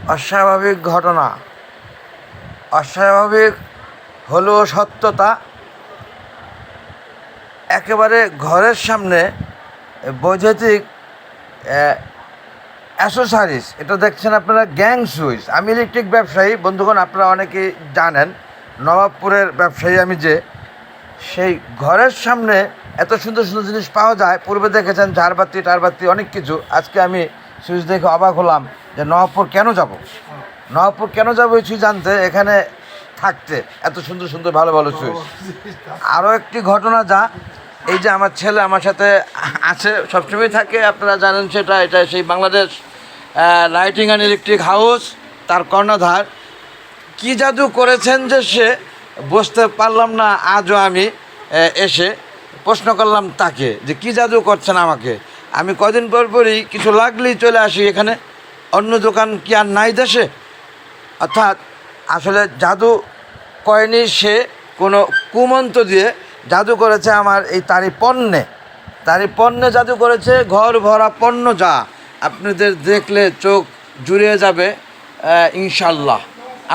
অস্বাভাবিক ঘটনা, অস্বাভাবিক হলেও সত্যতা। একেবারে ঘরের সামনে বৈদ্যুতিক অ্যাসেসরিজ, এটা দেখছেন আপনারা গ্যাং সুইচ। আমি ইলেকট্রিক ব্যবসায়ী বন্ধুগণ, আপনারা অনেকেই জানেন নবাবপুরের ব্যবসায়ী আমি, যে সেই ঘরের সামনে এত সুন্দর সুন্দর জিনিস পাওয়া যায়। পূর্বে দেখেছেন ঝাড়বাতি টারবাতি অনেক কিছু। আজকে আমি সুইচ দেখে অবাক হলাম যে নবাবপুর কেন যাব, নবাবপুর কেন যাবো এই সুইচ জানতে, এখানে থাকতে এত সুন্দর সুন্দর ভালো ভালো সুইচ। আরও একটি ঘটনা, যা এই যে আমার ছেলে আমার সাথে আছে, সবসময় থাকে, আপনারা জানেন সেটা। এটা সেই Bangladesh lighting and electric house, তার কর্ণধার। কী জাদু করেছেন যে সে বুঝতে পারলাম না। আজও আমি এসে প্রশ্ন করলাম তাকে যে কী জাদু করছেন আমাকে। আমি কদিন পর পরই কিছু লাগলেই চলে আসি এখানে। অন্য দোকান কি আর নাই দেশে? অর্থাৎ আসলে জাদু করেনি সে, কোনো কুমন্ত্র দিয়ে জাদু করেছে আমার এই তারই পণ্যে জাদু করেছে। ঘর ভরা পণ্য, যা আপনাদের দেখলে চোখ জুড়িয়ে যাবে ইনশাল্লাহ,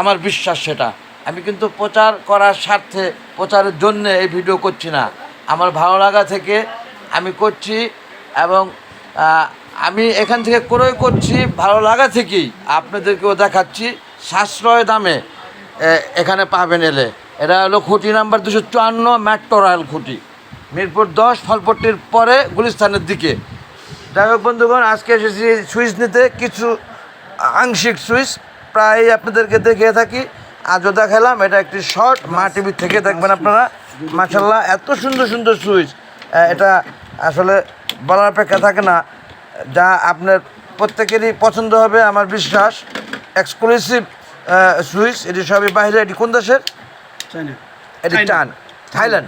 আমার বিশ্বাস সেটা। আমি কিন্তু প্রচার করার স্বার্থে, প্রচারের জন্যে এই ভিডিও করছি না, আমার ভালো লাগা থেকে আমি করছি। এবং আমি এখান থেকে ক্রয় করছি ভালো লাগা থেকেই, আপনাদেরকেও দেখাচ্ছি সাশ্রয় দামে এখানে পাবেন এলে। এটা হলো খুঁটি নাম্বার 254, মেট্রো রয়্যাল খুঁটি, মিরপুর 10, ফলপট্টির পরে গুলিস্তানের দিকে। যাই হোক বন্ধুগণ, আজকে এসেছি সুইচ নিতে। কিছু আংশিক সুইচ প্রায় আপনাদেরকে দেখিয়ে থাকি, আজও দেখালাম। এটা একটি শর্ট, মা টিভি থেকে দেখবেন আপনারা। মাশাল্লাহ এত সুন্দর সুন্দর সুইচ, এটা আসলে বলার অপেক্ষা থাকে না। যা আপনার প্রত্যেকেরই পছন্দ হবে আমার বিশ্বাস। এক্সক্লুসিভ সুইচ, এটি সবই বাইরে। এটি কোন দেশের? এটি থাইল্যান্ড,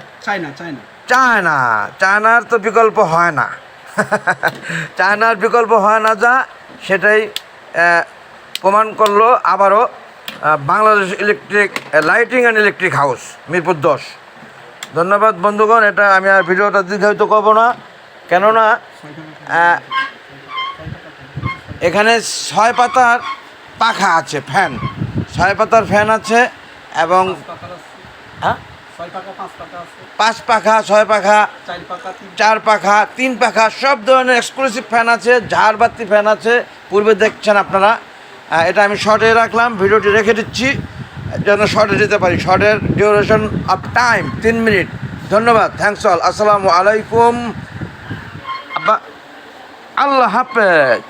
চায়নার তো বিকল্প হয় না। চায়নার বিকল্প হয় না, যা সেটাই প্রমাণ করলো আবারও Bangladesh electric lighting and electric house, Mirpur 10। ধন্যবাদ বন্ধুগণ। এটা আমি আর ভিডিওটা দীর্ঘায়িত করবো না, কেননা এখানে 6 পাতার পাখা আছে, ফ্যান 6 পাতার ফ্যান আছে। এবং 5 পাখা, 6 পাখা, 4 পাখা, 3 পাখা, সব ধরনের এক্সক্লুসিভ ফ্যান আছে। ঝাড়বাতি ফ্যান আছে, পূর্বে দেখছেন আপনারা। এটা আমি শর্টে রাখলাম, ভিডিওটি রেখে দিচ্ছি যেন শর্টে দিতে পারি। শর্টের ডিউরেশন অফ টাইম 3 মিনিট। ধন্যবাদ, থ্যাংকস অল, আসসালামু আলাইকুম, আল্লাহ হাফেজ।